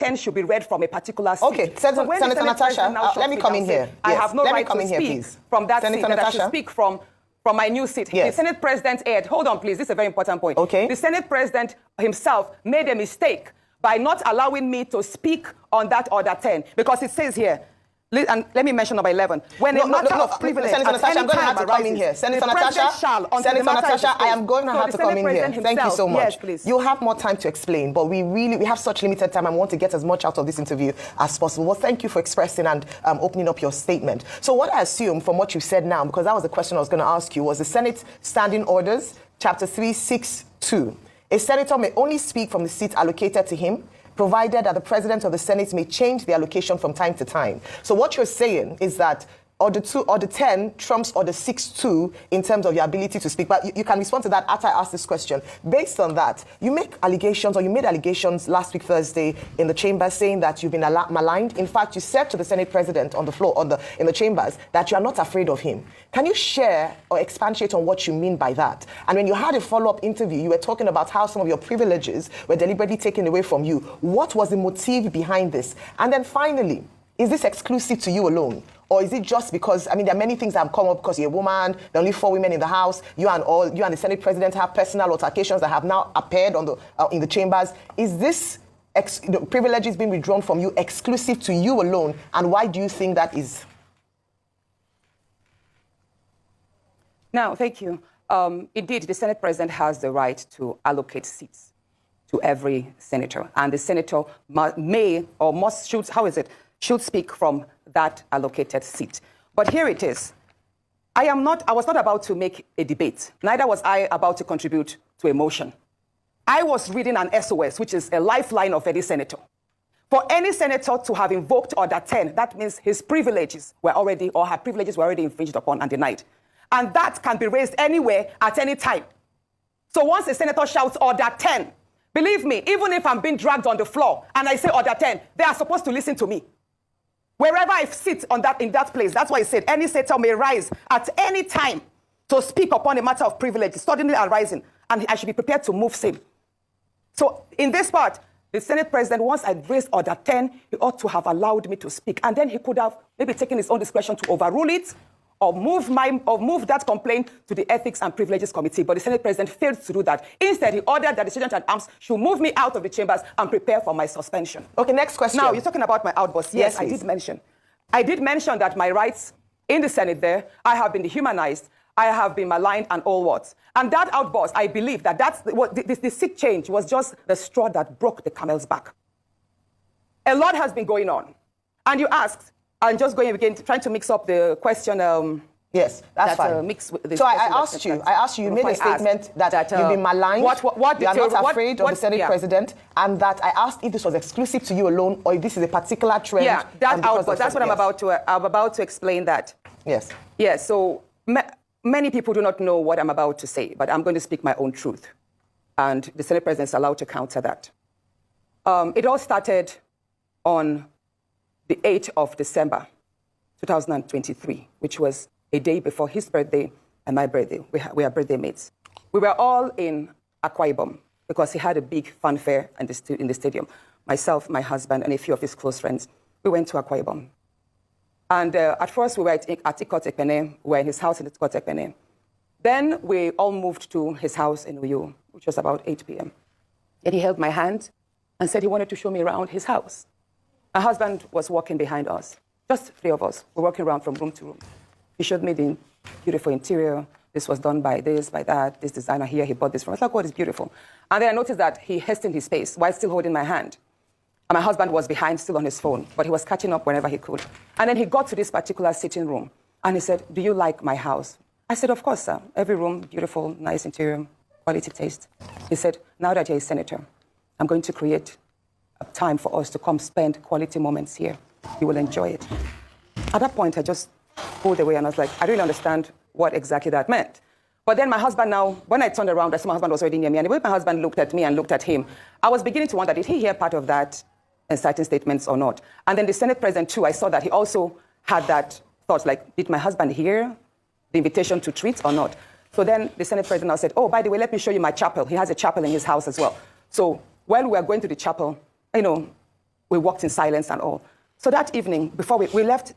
10 should be read from a particular seat. Okay, Senator Natasha, let me come in here. I have no right to speak from that seat, that I should speak from my new seat. Yes. The Senate President aired, hold on please, this is a very important point. Okay. The Senate President himself made a mistake by not allowing me to speak on that order 10, because it says here, and let me mention number 11. When a matter of privilege, Senator Natasha, I'm going to have to come in here. Senator Natasha, I am going to have to come in here. Thank you so much. Yes, please. You'll have more time to explain, but we have such limited time. I want to get as much out of this interview as possible. Well, thank you for expressing and opening up your statement. So what I assume from what you said now, because that was the question I was going to ask you, was the Senate Standing Orders, Chapter 362. A senator may only speak from the seat allocated to him, provided that the President of the Senate may change the allocation from time to time. So what you're saying is that Order 10 trumps Order 6.2 in terms of your ability to speak. But you can respond to that after I ask this question. Based on that, you made allegations last week Thursday in the chambers saying that you've been maligned. In fact, you said to the Senate President on the floor, in the chambers, that you are not afraid of him. Can you share or expatiate on what you mean by that? And when you had a follow-up interview, you were talking about how some of your privileges were deliberately taken away from you. What was the motive behind this? And then finally, is this exclusive to you alone? Or is it just because, I mean, there are many things that have come up because you're a woman, there are only 4 women in the House, you and the Senate President have personal altercations that have now appeared in the chambers. Is this privileges being withdrawn from you exclusive to you alone? And why do you think that is? Now, thank you. Indeed, the Senate President has the right to allocate seats to every senator. And the senator should speak from that allocated seat. But here it is. I was not about to make a debate. Neither was I about to contribute to a motion. I was reading an SOS, which is a lifeline of any senator. For any senator to have invoked Order 10, that means his privileges were already, or her privileges were already infringed upon and denied. And that can be raised anywhere at any time. So once a senator shouts Order 10, believe me, even if I'm being dragged on the floor and I say Order 10, they are supposed to listen to me. Wherever I sit in that place, that's why I said any senator may rise at any time to speak upon a matter of privilege, suddenly arising, and I should be prepared to move same. So in this part, the Senate President, once I raised Order 10, he ought to have allowed me to speak. And then he could have maybe taken his own discretion to overrule it or move that complaint to the Ethics and Privileges Committee. But the Senate President failed to do that. Instead, he ordered that the Sergeant at Arms should move me out of the chambers and prepare for my suspension. Okay, next question. Now, you're talking about my outburst. Yes, I did mention. I did mention that my rights in the Senate there, I have been dehumanized, I have been maligned and all what. And that outburst, I believe that the seat change was just the straw that broke the camel's back. A lot has been going on. And you asked, I'm just going again, trying to mix up the question. Yes, that's fine. So I asked you, you made a statement that you've been maligned, you are not afraid of the Senate President, and that I asked if this was exclusive to you alone or if this is a particular trend. Yeah, that outburst, that's what I'm about to explain that. Yes. Yes, so many people do not know what I'm about to say, but I'm going to speak my own truth. And the Senate President is allowed to counter that. It all started on the 8th of December, 2023, which was a day before his birthday and my birthday. We are birthday mates. We were all in Akpabio because he had a big fanfare in the stadium. Myself, my husband, and a few of his close friends, we went to Akpabio. And at first, we were at Ikot Ekpene. We were in his house in Ikot Ekpene. Then we all moved to his house in Uyo, which was about 8 p.m. And he held my hand and said he wanted to show me around his house. My husband was walking behind us, just 3 of us. We're walking around from room to room. He showed me the beautiful interior. This was done by this, by that. This designer here, he bought this from. I was like, God, it's beautiful. And then I noticed that he hastened his pace while still holding my hand. And my husband was behind, still on his phone, but he was catching up whenever he could. And then he got to this particular sitting room, and he said, do you like my house? I said, of course, sir. Every room, beautiful, nice interior, quality taste. He said, now that you're a senator, I'm going to create a time for us to come spend quality moments here. You will enjoy it. At that point, I just pulled away, and I was like, I don't really understand what exactly that meant. But then my husband now, when I turned around, I saw my husband was already near me, and the way my husband looked at me and looked at him, I was beginning to wonder, did he hear part of that inciting statements or not? And then the Senate President, too, I saw that he also had that thought, like, did my husband hear the invitation to treat or not? So then the Senate President now said, oh, by the way, let me show you my chapel. He has a chapel in his house as well. So while we were going to the chapel, you know, we walked in silence and all. So that evening, before we left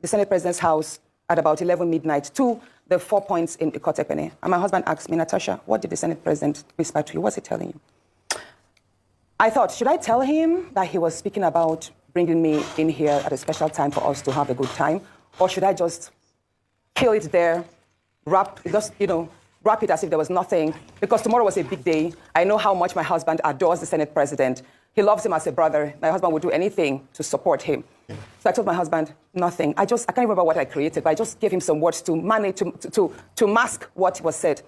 the Senate President's house at about 11 midnight to the 4 Points in Ikotepene. And my husband asked me, Natasha, what did the Senate President whisper to you? What's he telling you? I thought, should I tell him that he was speaking about bringing me in here at a special time for us to have a good time? Or should I just kill it there, wrap it as if there was nothing? Because tomorrow was a big day. I know how much my husband adores the Senate President. He loves him as a brother. My husband would do anything to support him. Yeah. So I told my husband, nothing. I can't remember what I created, but I just gave him some words to manage, to mask what was said.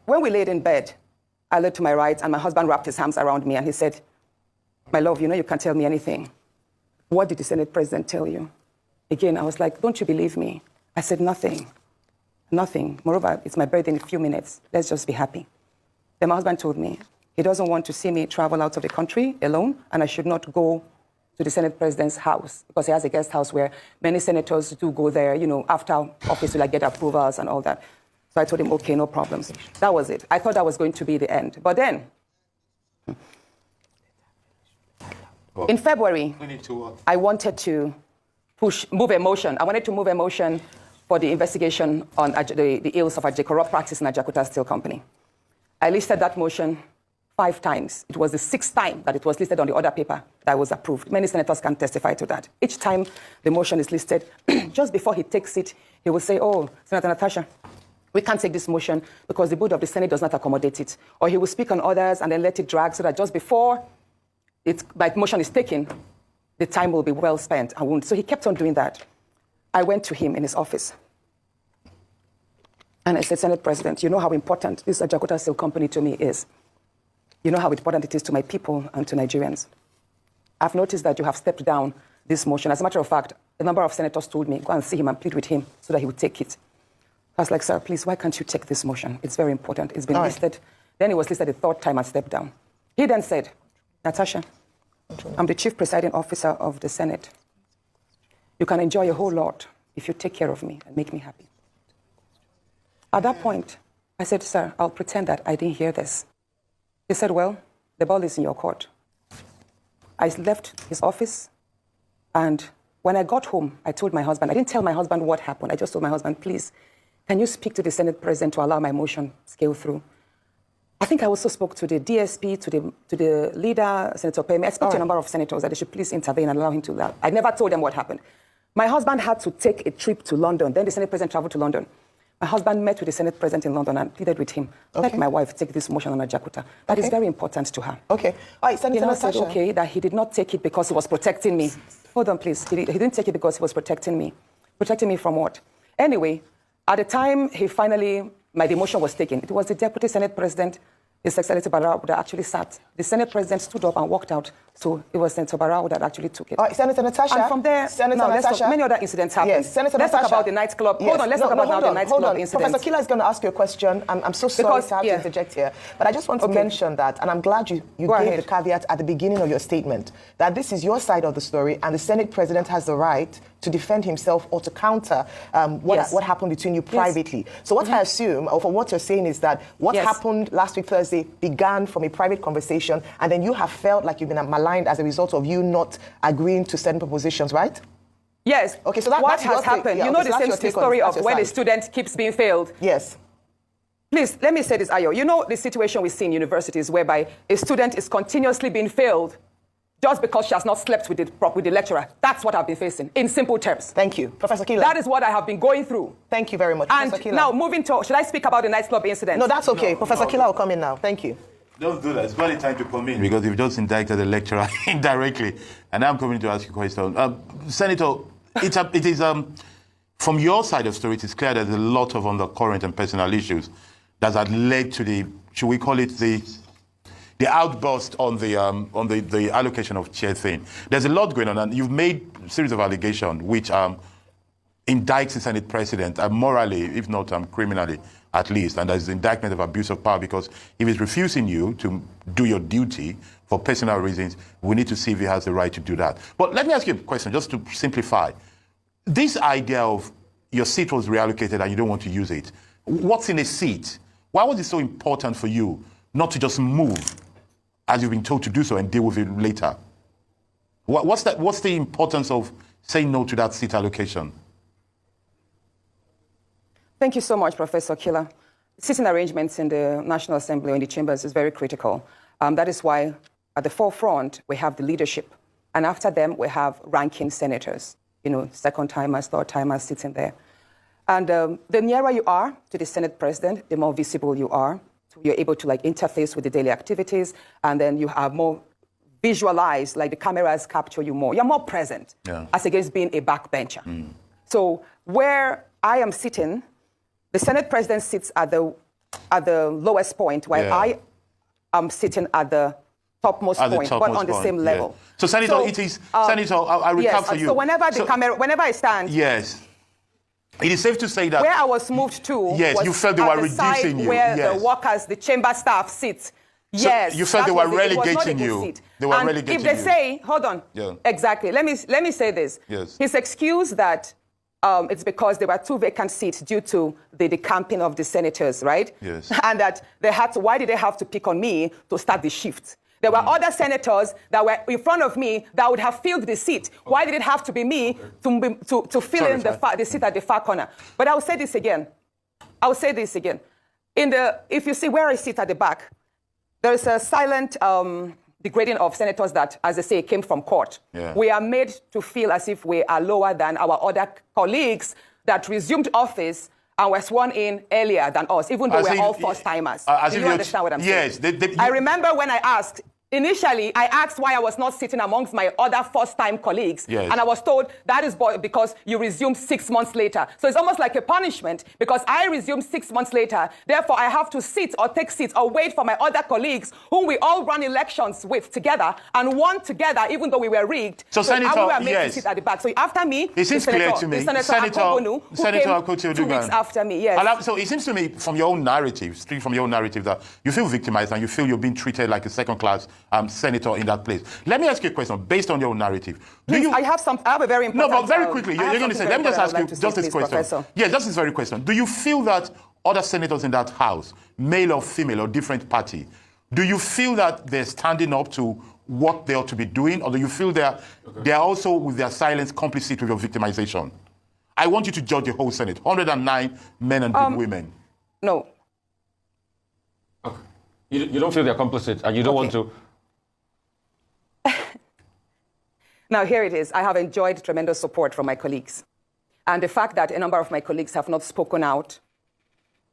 When we laid in bed, I looked to my right, and my husband wrapped his arms around me, and he said, my love, you can't tell me anything. What did the Senate President tell you? Again, I was like, don't you believe me? I said, nothing. Nothing. Moreover, it's my birthday in a few minutes. Let's just be happy. Then my husband told me he doesn't want to see me travel out of the country alone, and I should not go to the Senate President's house, because he has a guest house where many senators do go there, after office to get approvals and all that. So I told him, okay, no problems. That was it. I thought that was going to be the end. But then, in February, I wanted to move a motion. I wanted to move a motion for the investigation on the ills of the corrupt practice in Ajaokuta Steel Company. I listed that motion 5 times. It was the 6th time that it was listed on the order paper that was approved. Many senators can testify to that. Each time the motion is listed, just before he takes it, he will say, oh, Senator Natasha, we can't take this motion because the board of the Senate does not accommodate it. Or he will speak on others and then let it drag so that just before my motion is taken, the time will be well spent. So he kept on doing that. I went to him in his office. And I said, Senate President, you know how important this Ajaokuta Steel Company to me is. You know how important it is to my people and to Nigerians. I've noticed that you have stepped down this motion. As a matter of fact, a number of senators told me, go and see him and plead with him so that he would take it. I was like, sir, please, why can't you take this motion? It's very important. It's been listed. Then it was listed the 3rd time and stepped down. He then said, Natasha, I'm the chief presiding officer of the Senate. You can enjoy a whole lot if you take care of me and make me happy. At that point, I said, sir, I'll pretend that I didn't hear this. He said, well, the ball is in your court. I left his office, and when I got home, I told my husband, I didn't tell my husband what happened. I just told my husband, please, can you speak to the Senate President to allow my motion scale through? I think I also spoke to the DSP, to the leader, Senator Peme. I spoke to a number of senators that they should please intervene and allow him to. I never told them what happened. My husband had to take a trip to London. Then the Senate President traveled to London. My husband met with the Senate President in London and pleaded with him. Let my wife take this motion on Ajaokuta. That is very important to her. Okay. All right, Senator Natasha. He said, okay, that he did not take it because he was protecting me. Hold on, please. He didn't take it because he was protecting me. Protecting me from what? Anyway, at the time my demotion was taken, it was the Deputy Senate President, His Excellency Barao, that actually sat. The Senate President stood up and walked out. So it was Senator Barao that actually took it. All right, Senator Natasha. And from there, many other incidents happened. Yes, Senator let's Natasha. Talk about the nightclub. Yes. Hold on, let's talk about the nightclub incident. Professor Kila is going to ask you a question. I'm so sorry to have to interject here. But I just want to mention that, and I'm glad you gave the caveat at the beginning of your statement, that this is your side of the story, and the Senate President has the right to defend himself or to counter what happened between you privately. So what I assume, or from what you're saying, is that what happened last week Thursday began from a private conversation, and then you have felt like you've been maligned as a result of you not agreeing to certain propositions, right? Yes. Okay, so what has happened? You know the same story of when a student keeps being failed. Yes. Please, let me say this, Ayo. You know the situation we see in universities whereby a student is continuously being failed just because she has not slept with the lecturer. That's what I've been facing, in simple terms. Thank you. Professor Kila. That is what I have been going through. Thank you very much, and Professor Kila. Now, moving to, should I speak about the nightclub incident? No, that's okay. Professor Kila will come in now. Thank you. Don't do that. It's barely time to come in because you've just indicted the lecturer indirectly. And I'm coming to ask you a question. Senator, it is from your side of the story, it is clear there's a lot of undercurrent and personal issues that have led to the, should we call it the outburst on the allocation of chair thing. There's a lot going on, and you've made a series of allegations which indicts the Senate President morally, if not criminally, at least. And there's indictment of abuse of power, because if he's refusing you to do your duty for personal reasons, we need to see if he has the right to do that. But let me ask you a question, just to simplify. This idea of your seat was reallocated and you don't want to use it. What's in a seat? Why was it so important for you not to just move, as you've been told to do so, and deal with it later? What's the importance of saying no to that seat allocation? Thank you so much, Professor Killer. Sitting arrangements in the National Assembly or in the chambers is very critical. That is why at the forefront, we have the leadership. And after them, we have ranking senators, second-timers, third-timers sitting there. And the nearer you are to the Senate president, the more visible you are. So you're able to interface with the daily activities, and then you have more visualized, the cameras capture you more. You're more present as against being a backbencher. So where I am sitting, the Senate president sits at the lowest point, while I am sitting at the topmost point, but on the same level. So, Senator, it is, Senator, I'll recap for you. So whenever I stand... Yes. It is safe to say that... Where I was moved to was you felt they were reducing you. Where the workers, the chamber staff sit. So you felt they were relegating you. They were relegating you. If they say, hold on, exactly. Let me say this. Yes. His excuse that it's because there were 2 vacant seats due to the decamping of the senators, right? Yes. And that why did they have to pick on me to start the shift? There were other senators that were in front of me that would have filled the seat. Why did it have to be me to fill in the seat at the far corner? But I will say this again. If you see where I sit at the back, there is a silent degrading of senators that, as I say, came from court. Yeah. We are made to feel as if we are lower than our other colleagues that resumed office and were sworn in earlier than us, even though we're all first-timers. Do you understand what I'm saying? Yes. I remember when I asked, initially, I asked why I was not sitting amongst my other first-time colleagues. Yes. And I was told that is because you resumed 6 months later. So it's almost like a punishment because I resumed 6 months later. Therefore, I have to sit or take seats or wait for my other colleagues whom we all ran elections with together and won together, even though we were rigged. So Senator, we were made to sit at the back. So after me, it seems clear to me. Senator Akpabio, who came 2 weeks after me. Yes. So it seems to me from your own narrative, that you feel victimized and you feel you're being treated like a second-class senator in that place. Let me ask you a question based on your own narrative. I have a very important... No, but very quickly, you're going to say, let me just ask you just this question. Professor. Yes, just this very question. Do you feel that other senators in that house, male or female or different party, do you feel that they're standing up to what they ought to be doing, or do you feel they're also, with their silence, complicit with your victimization? I want you to judge the whole Senate, 109 men and women. No. Okay. You don't feel they're complicit, and you don't want to... Now, here it is. I have enjoyed tremendous support from my colleagues. And the fact that a number of my colleagues have not spoken out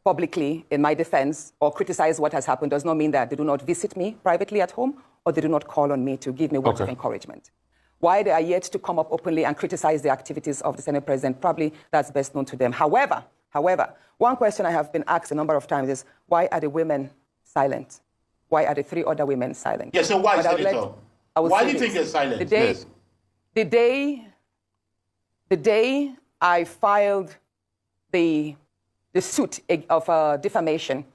publicly in my defense or criticized what has happened does not mean that they do not visit me privately at home or they do not call on me to give me words of encouragement. Why they are yet to come up openly and criticize the activities of the Senate President, probably that's best known to them. However, one question I have been asked a number of times is, why are the women silent? Why are the 3 other women silent? Yes, so why, Senator? Why do you think they're silent? The day I filed the suit of defamation,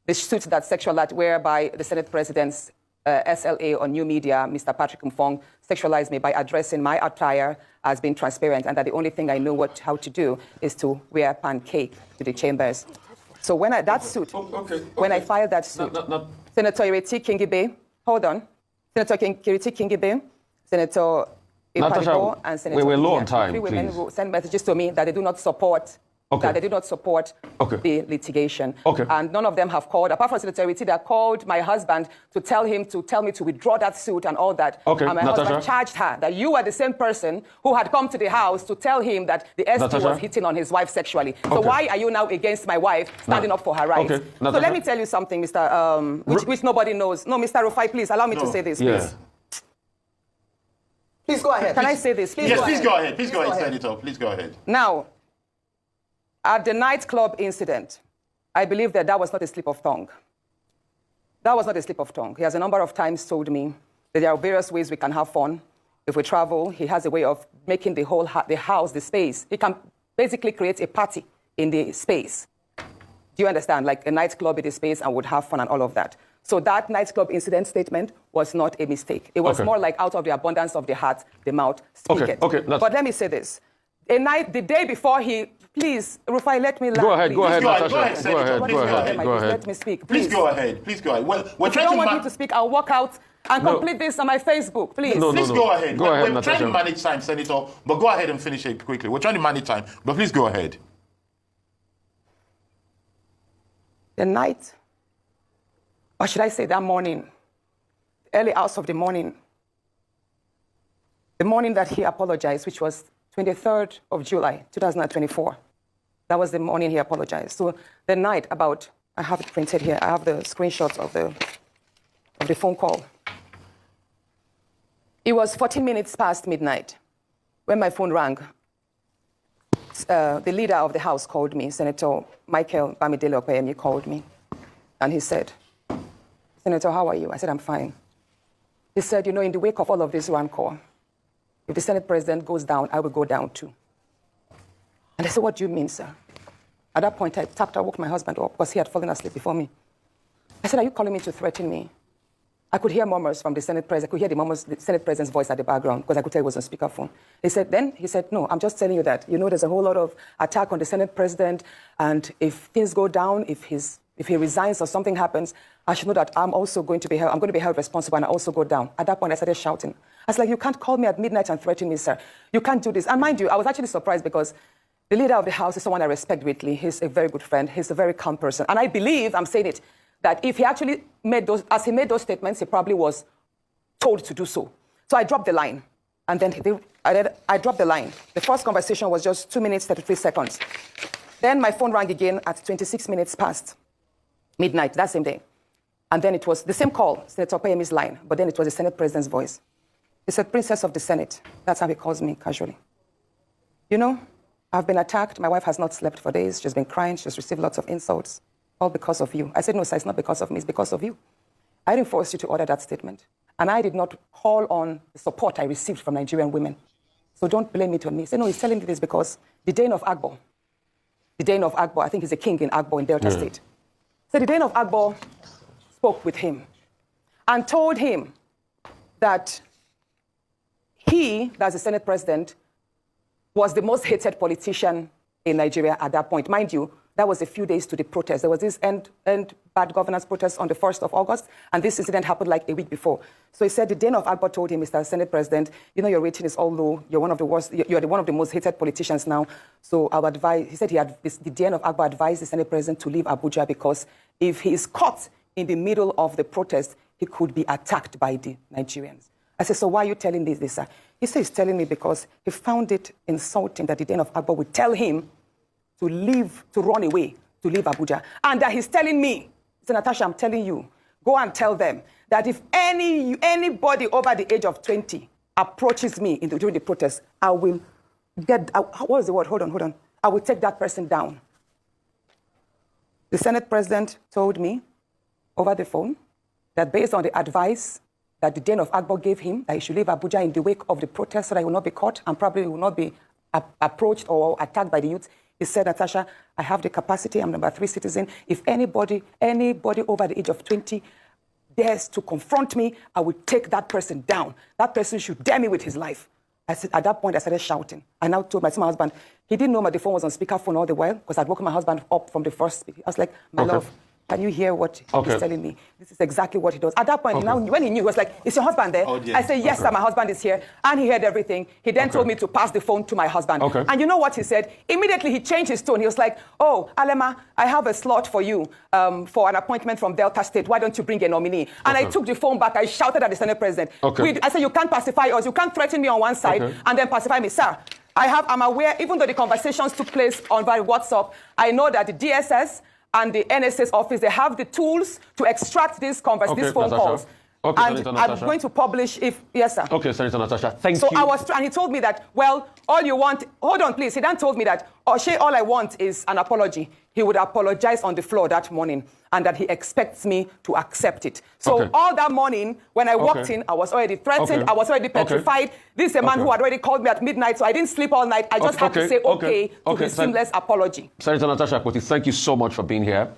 the suit that sexualized, whereby the Senate President's SLA on new media, Mr. Patrick Mfong, sexualized me by addressing my attire as being transparent and that the only thing I know how to do is to wear pancake to the chambers. So when I filed that suit, Senator Ireti Kingibe, hold on, Senator Ireti Kingibe, Senator Natasha, and Senator we're low on time, 3 women who sent messages to me that they do not support the litigation. And none of them have called, apart from Senator Ireti, that called my husband to tell me to withdraw that suit and all that. And my husband charged her that you were the same person who had come to the house to tell him that the ST was hitting on his wife sexually. So why are you now against my wife standing up for her rights? So let me tell you something, Mr. Which nobody knows. No, Mr. Rufai, please allow me to say this, please. Please go ahead. Can I say this? Please go ahead, Senator. Please go ahead. Now, at the nightclub incident, I believe that was not a slip of tongue. That was not a slip of tongue. He has a number of times told me that there are various ways we can have fun. If we travel, he has a way of making the house, the space. He can basically create a party in the space. Do you understand? Like a nightclub in the space and would have fun and all of that. So that nightclub incident statement was not a mistake. It was more like out of the abundance of the heart, the mouth speaketh. But let me say this. The day before please, Rufai, let me laugh. Go ahead, Natasha. Go ahead. Let me speak, Please go ahead. Well, if you don't want me to speak, I'll walk out and complete this on my Facebook, please. Please go ahead. Go ahead, We're Natasha. trying to manage time, Senator, but go ahead and finish it quickly. We're trying to manage time, but please go ahead. The night, or should I say that morning, early hours of the morning that he apologized, which was 23rd of July, 2024. That was the morning he apologized. So the night about, I have it printed here, I have the screenshots of the phone call. It was 14 minutes past midnight when my phone rang. The leader of the House called me, Senator Michael Bamidele Akpabio called me, and he said, Senator, how are you? I said, I'm fine. He said, you know, in the wake of all of this rancor, if the Senate President goes down, I will go down too. And I said, what do you mean, sir? At that point, I woke my husband up because he had fallen asleep before me. I said, are you calling me to threaten me? I could hear murmurs from the Senate President. I could hear the Senate President's voice at the background because I could tell it was on speakerphone. He said, no, I'm just telling you that, you know, there's a whole lot of attack on the Senate President, and if things go down, if he resigns or something happens, I should know that I'm going to be held responsible, and I also go down. At that point, I started shouting. I was like, you can't call me at midnight and threaten me, sir. You can't do this. And mind you, I was actually surprised because the leader of the House is someone I respect greatly. He's a very good friend. He's a very calm person. And I believe, I'm saying it, that if he actually made those statements, he probably was told to do so. So I dropped the line. And then I dropped the line. The first conversation was just 2 minutes, 33 seconds. Then my phone rang again at 26 minutes past midnight that same day. And then it was the same call, Senator Akpabio's line, but then it was the Senate President's voice. He said, Princess of the Senate. That's how he calls me casually. You know, I've been attacked. My wife has not slept for days. She's been crying. She's received lots of insults, all because of you. I said, no, sir, it's not because of me. It's because of you. I didn't force you to order that statement. And I did not call on the support I received from Nigerian women. So don't blame it on me. He said, no, he's telling me this because the Dane of Agbo, I think he's a king in Agbo in Delta State. So the Dane of Agbo spoke with him and told him that he, that's the Senate President, was the most hated politician in Nigeria at that point. Mind you, that was a few days to the protest. There was this end bad governance protest on the 1st of August, and this incident happened like a week before. So he said the Dane of Agbo told him, Mr. Senate President, you know, your rating is all low. You're one of the worst. You're one of the most hated politicians now. So I would advise, he said the Dane of Agbo advised the Senate President to leave Abuja because if he is caught in the middle of the protest, he could be attacked by the Nigerians. I said, so why are you telling this, sir? He said he's telling me because he found it insulting that the Dane of Agbo would tell him to leave, to run away, to leave Abuja. And that he's telling me, Sen Natasha, I'm telling you, go and tell them that if anybody over the age of 20 approaches me during the protest, I will what was the word? Hold on. I will take that person down. The Senate President told me over the phone that based on the advice that the Dane of Agbo gave him, that he should leave Abuja in the wake of the protest so that he will not be caught and probably will not be approached or attacked by the youth. He said, Natasha, I have the capacity. I'm number 3 citizen. If anybody over the age of 20 dares to confront me, I will take that person down. That person should dare me with his life. I said, at that point, I started shouting. I now told my husband, he didn't know the phone was on speakerphone all the while because I'd woken my husband up from the first speaker. I was like, my love, can you hear what he's telling me? This is exactly what he does. At that point, now when he knew, he was like, is your husband there? I said, yes, sir, my husband is here. And he heard everything. He then told me to pass the phone to my husband. And you know what he said? Immediately, he changed his tone. He was like, oh, Alema, I have a slot for you for an appointment from Delta State. Why don't you bring a nominee? And I took the phone back. I shouted at the Senate President. I said, you can't pacify us. You can't threaten me on one side and then pacify me. Sir, I'm aware, even though the conversations took place on via WhatsApp, I know that the DSS and the NSA's office, they have the tools to extract these phone calls. And I'm going to publish yes, sir. Okay, Senator Natasha, thank you. And he told me that, well, all you want, hold on, please. He then told me that, all I want is an apology. He would apologize on the floor that morning and that he expects me to accept it. So all that morning, when I walked in, I was already threatened. I was already petrified. This is a man who had already called me at midnight, so I didn't sleep all night. I just had to say to his seamless apology. Senator Natasha Akpoti, thank you so much for being here.